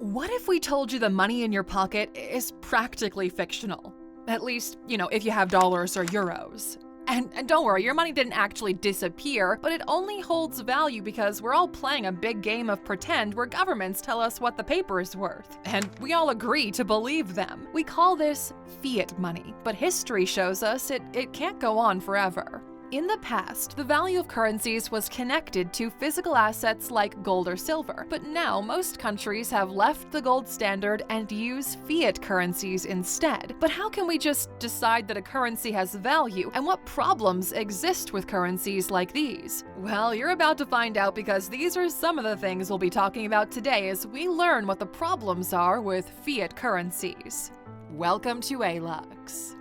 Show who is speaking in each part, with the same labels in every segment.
Speaker 1: What if we told you the money in your pocket is practically fictional? At least, if you have dollars or euros. And don't worry, your money didn't actually disappear, but it only holds value because we're all playing a big game of pretend where governments tell us what the paper is worth. And we all agree to believe them. We call this fiat money, but history shows us it can't go on forever. In the past, the value of currencies was connected to physical assets like gold or silver, but now most countries have left the gold standard and use fiat currencies instead. But how can we just decide that a currency has value, and what problems exist with currencies like these? Well, you're about to find out because these are some of the things we'll be talking about today as we learn what the problems are with fiat currencies. Welcome to Alux.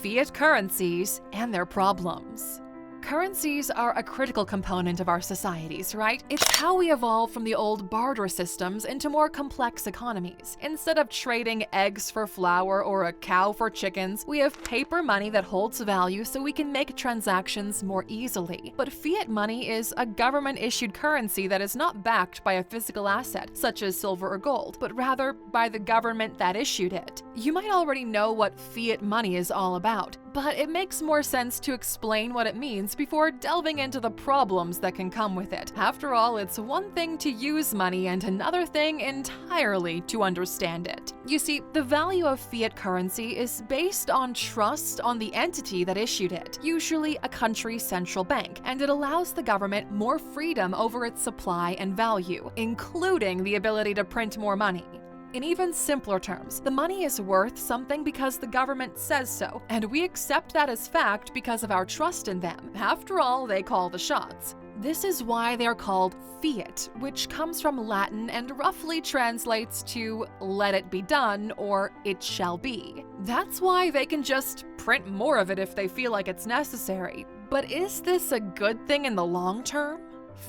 Speaker 1: Fiat currencies and their problems. Currencies are a critical component of our societies, right? It's how we evolved from the old barter systems into more complex economies. Instead of trading eggs for flour or a cow for chickens, we have paper money that holds value so we can make transactions more easily. But fiat money is a government-issued currency that is not backed by a physical asset, such as silver or gold, but rather by the government that issued it. You might already know what fiat money is all about, but it makes more sense to explain what it means before delving into the problems that can come with it. After all, it's one thing to use money and another thing entirely to understand it. You see, the value of fiat currency is based on trust on the entity that issued it, usually a country's central bank, and it allows the government more freedom over its supply and value, including the ability to print more money. In even simpler terms, the money is worth something because the government says so, and we accept that as fact because of our trust in them. After all, they call the shots. This is why they are called fiat, which comes from Latin and roughly translates to "let it be done" or "it shall be." That's why they can just print more of it if they feel like it's necessary. But is this a good thing in the long term?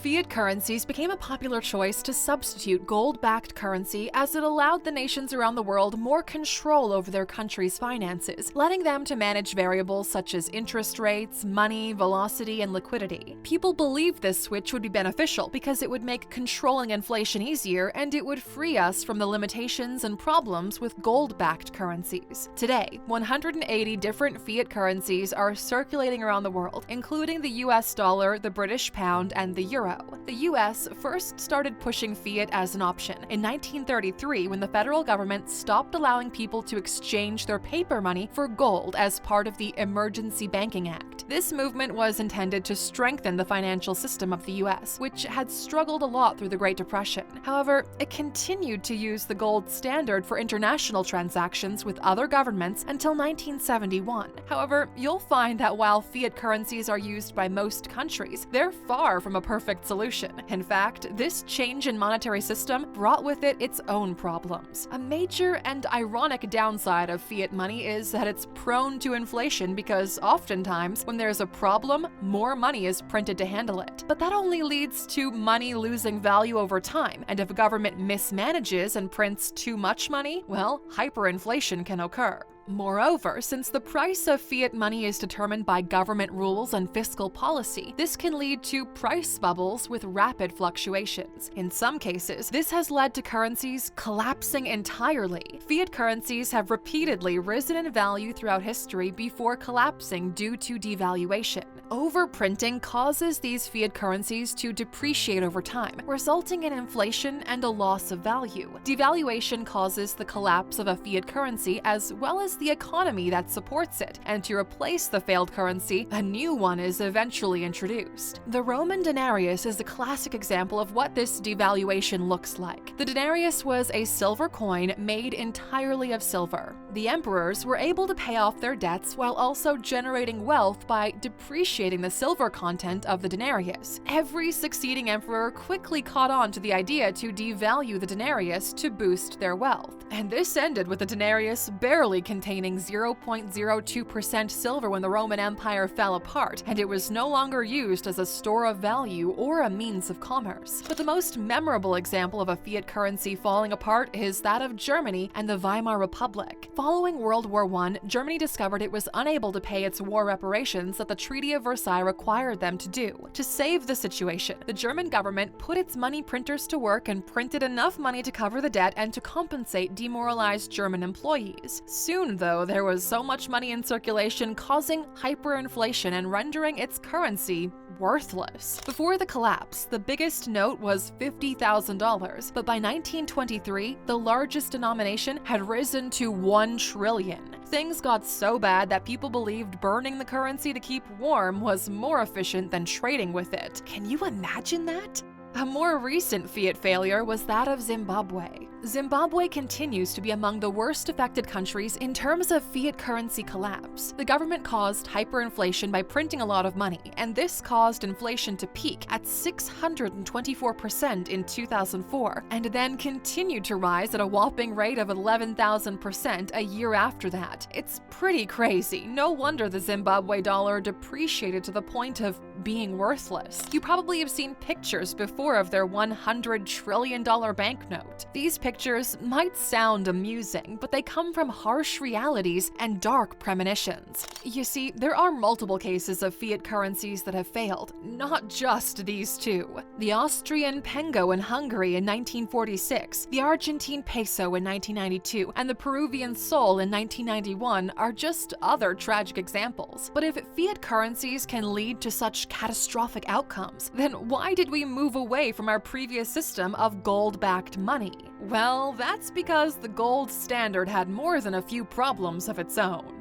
Speaker 1: Fiat currencies became a popular choice to substitute gold-backed currency as it allowed the nations around the world more control over their country's finances, letting them to manage variables such as interest rates, money, velocity, and liquidity. People believed this switch would be beneficial because it would make controlling inflation easier and it would free us from the limitations and problems with gold-backed currencies. Today, 180 different fiat currencies are circulating around the world, including the US dollar, the British pound, and the euro. The US first started pushing fiat as an option in 1933 when the federal government stopped allowing people to exchange their paper money for gold as part of the Emergency Banking Act. This movement was intended to strengthen the financial system of the US, which had struggled a lot through the Great Depression. However, it continued to use the gold standard for international transactions with other governments until 1971. However, you'll find that while fiat currencies are used by most countries, they're far from a perfect solution. In fact, this change in monetary system brought with it its own problems. A major and ironic downside of fiat money is that it's prone to inflation because oftentimes when there's a problem, more money is printed to handle it. But that only leads to money losing value over time, and if a government mismanages and prints too much money, well, hyperinflation can occur. Moreover, since the price of fiat money is determined by government rules and fiscal policy, this can lead to price bubbles with rapid fluctuations. In some cases, this has led to currencies collapsing entirely. Fiat currencies have repeatedly risen in value throughout history before collapsing due to devaluation. Overprinting causes these fiat currencies to depreciate over time, resulting in inflation and a loss of value. Devaluation causes the collapse of a fiat currency as well as the economy that supports it, and to replace the failed currency, a new one is eventually introduced. The Roman denarius is a classic example of what this devaluation looks like. The denarius was a silver coin made entirely of silver. The emperors were able to pay off their debts while also generating wealth by depreciating the silver content of the denarius. Every succeeding emperor quickly caught on to the idea to devalue the denarius to boost their wealth. And this ended with the denarius barely containing 0.02% silver when the Roman Empire fell apart, and it was no longer used as a store of value or a means of commerce. But the most memorable example of a fiat currency falling apart is that of Germany and the Weimar Republic. Following World War I, Germany discovered it was unable to pay its war reparations that the Treaty of Versailles required them to do. To save the situation, the German government put its money printers to work and printed enough money to cover the debt and to compensate demoralized German employees. Soon, though, there was so much money in circulation causing hyperinflation and rendering its currency worthless. Before the collapse, the biggest note was $50,000, but by 1923, the largest denomination had risen to 1 trillion. Things got so bad that people believed burning the currency to keep warm was more efficient than trading with it. Can you imagine that? A more recent fiat failure was that of Zimbabwe. Zimbabwe continues to be among the worst affected countries in terms of fiat currency collapse. The government caused hyperinflation by printing a lot of money, and this caused inflation to peak at 624% in 2004, and then continued to rise at a whopping rate of 11,000% a year after that. It's pretty crazy. No wonder the Zimbabwe dollar depreciated to the point of being worthless. You probably have seen pictures before of their $100 trillion banknote. These pictures might sound amusing, but they come from harsh realities and dark premonitions. You see, there are multiple cases of fiat currencies that have failed, not just these two. The Austrian pengo in Hungary in 1946, the Argentine peso in 1992, and the Peruvian sol in 1991 are just other tragic examples. But if fiat currencies can lead to such catastrophic outcomes, then why did we move away from our previous system of gold-backed money? Well, that's because the gold standard had more than a few problems of its own.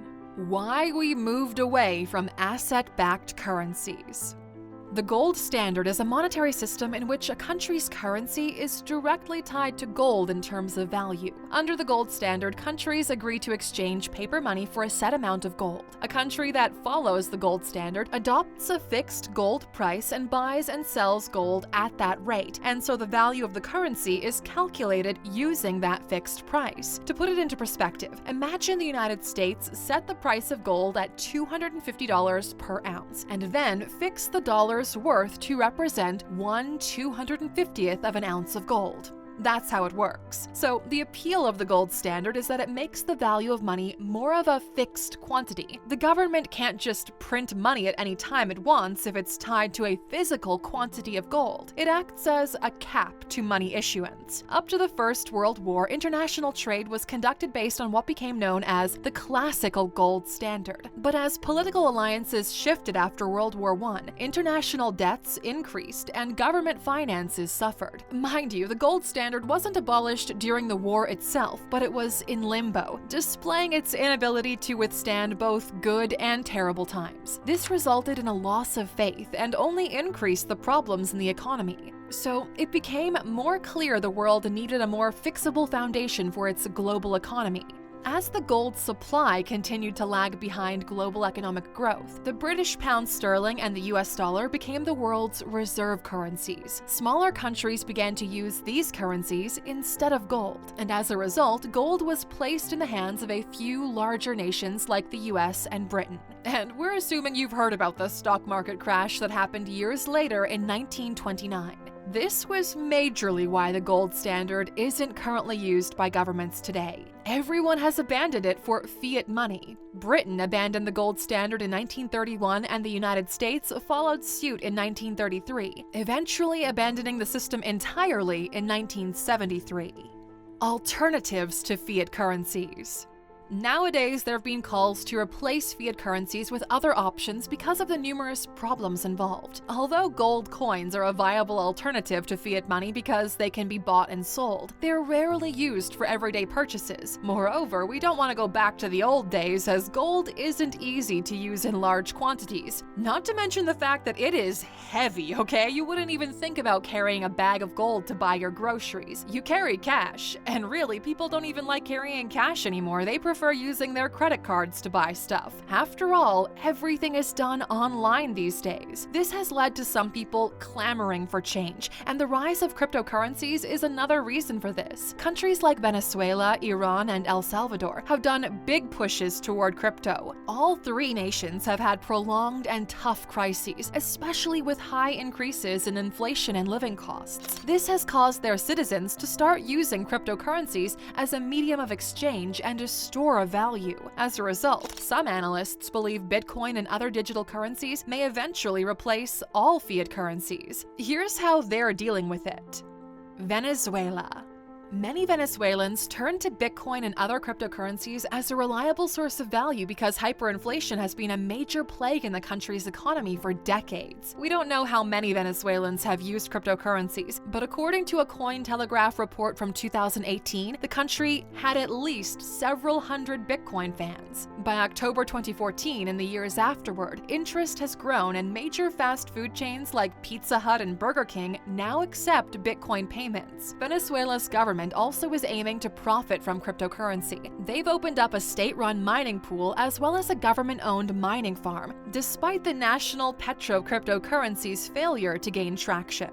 Speaker 1: Why we moved away from asset-backed currencies. The gold standard is a monetary system in which a country's currency is directly tied to gold in terms of value. Under the gold standard, countries agree to exchange paper money for a set amount of gold. A country that follows the gold standard adopts a fixed gold price and buys and sells gold at that rate, and so the value of the currency is calculated using that fixed price. To put it into perspective, imagine the United States set the price of gold at $250 per ounce, and then fix the dollar's worth to represent 1/250th of an ounce of gold. That's how it works. So the appeal of the gold standard is that it makes the value of money more of a fixed quantity. The government can't just print money at any time it wants if it's tied to a physical quantity of gold. It acts as a cap to money issuance. Up to the First World War, international trade was conducted based on what became known as the classical gold standard. But as political alliances shifted after World War I, international debts increased and government finances suffered. Mind you, the gold standard wasn't abolished during the war itself, but it was in limbo, displaying its inability to withstand both good and terrible times. This resulted in a loss of faith and only increased the problems in the economy. So it became more clear the world needed a more fixable foundation for its global economy. As the gold supply continued to lag behind global economic growth, the British pound sterling and the US dollar became the world's reserve currencies. Smaller countries began to use these currencies instead of gold, and as a result, gold was placed in the hands of a few larger nations like the US and Britain. And we're assuming you've heard about the stock market crash that happened years later in 1929. This was majorly why the gold standard isn't currently used by governments today. Everyone has abandoned it for fiat money. Britain abandoned the gold standard in 1931 and the United States followed suit in 1933, eventually abandoning the system entirely in 1973. Alternatives to fiat currencies. Nowadays, there have been calls to replace fiat currencies with other options because of the numerous problems involved. Although gold coins are a viable alternative to fiat money because they can be bought and sold, they're rarely used for everyday purchases. Moreover, we don't want to go back to the old days as gold isn't easy to use in large quantities. Not to mention the fact that it is heavy, okay? You wouldn't even think about carrying a bag of gold to buy your groceries. You carry cash, and really, people don't even like carrying cash anymore. They prefer using their credit cards to buy stuff. After all, everything is done online these days. This has led to some people clamoring for change, and the rise of cryptocurrencies is another reason for this. Countries like Venezuela, Iran, and El Salvador have done big pushes toward crypto. All three nations have had prolonged and tough crises, especially with high increases in inflation and living costs. This has caused their citizens to start using cryptocurrencies as a medium of exchange and a store store of value. As a result, some analysts believe Bitcoin and other digital currencies may eventually replace all fiat currencies. Here's how they're dealing with it. Venezuela. Many Venezuelans turn to Bitcoin and other cryptocurrencies as a reliable source of value because hyperinflation has been a major plague in the country's economy for decades. We don't know how many Venezuelans have used cryptocurrencies, but according to a Cointelegraph report from 2018, the country had at least several hundred Bitcoin fans. By October 2014 and the years afterward, interest has grown and major fast food chains like Pizza Hut and Burger King now accept Bitcoin payments. Venezuela's government also is aiming to profit from cryptocurrency. They've opened up a state-run mining pool as well as a government-owned mining farm, despite the national petro cryptocurrency's failure to gain traction.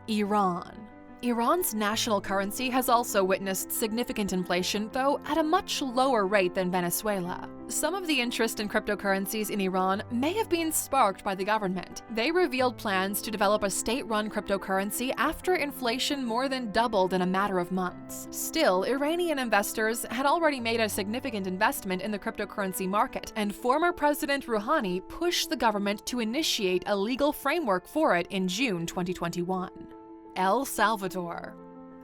Speaker 1: Iran. Iran's national currency has also witnessed significant inflation, though at a much lower rate than Venezuela. Some of the interest in cryptocurrencies in Iran may have been sparked by the government. They revealed plans to develop a state-run cryptocurrency after inflation more than doubled in a matter of months. Still, Iranian investors had already made a significant investment in the cryptocurrency market, and former President Rouhani pushed the government to initiate a legal framework for it in June 2021. El Salvador.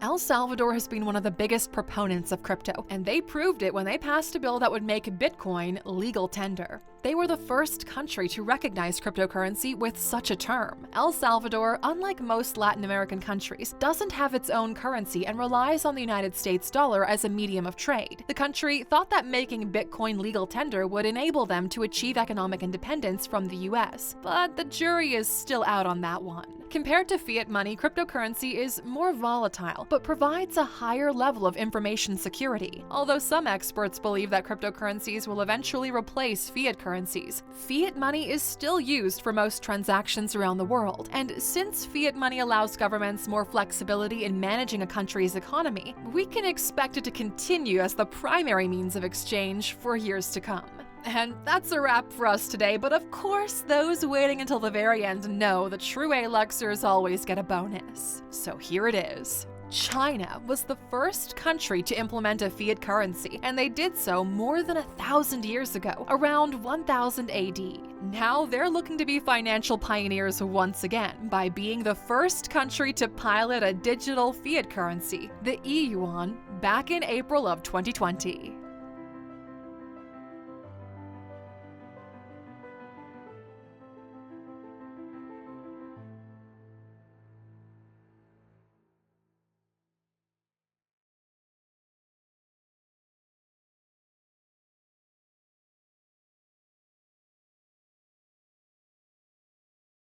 Speaker 1: El Salvador has been one of the biggest proponents of crypto, and they proved it when they passed a bill that would make Bitcoin legal tender. They were the first country to recognize cryptocurrency with such a term. El Salvador, unlike most Latin American countries, doesn't have its own currency and relies on the United States dollar as a medium of trade. The country thought that making Bitcoin legal tender would enable them to achieve economic independence from the US, but the jury is still out on that one. Compared to fiat money, cryptocurrency is more volatile, but provides a higher level of information security. Although some experts believe that cryptocurrencies will eventually replace fiat currencies, fiat money is still used for most transactions around the world. And since fiat money allows governments more flexibility in managing a country's economy, we can expect it to continue as the primary means of exchange for years to come. And that's a wrap for us today, but of course, those waiting until the very end know the true Aluxers always get a bonus. So here it is. China was the first country to implement a fiat currency, and they did so more than 1,000 years ago, around 1000 AD. Now they're looking to be financial pioneers once again by being the first country to pilot a digital fiat currency, the e-yuan, back in April of 2020.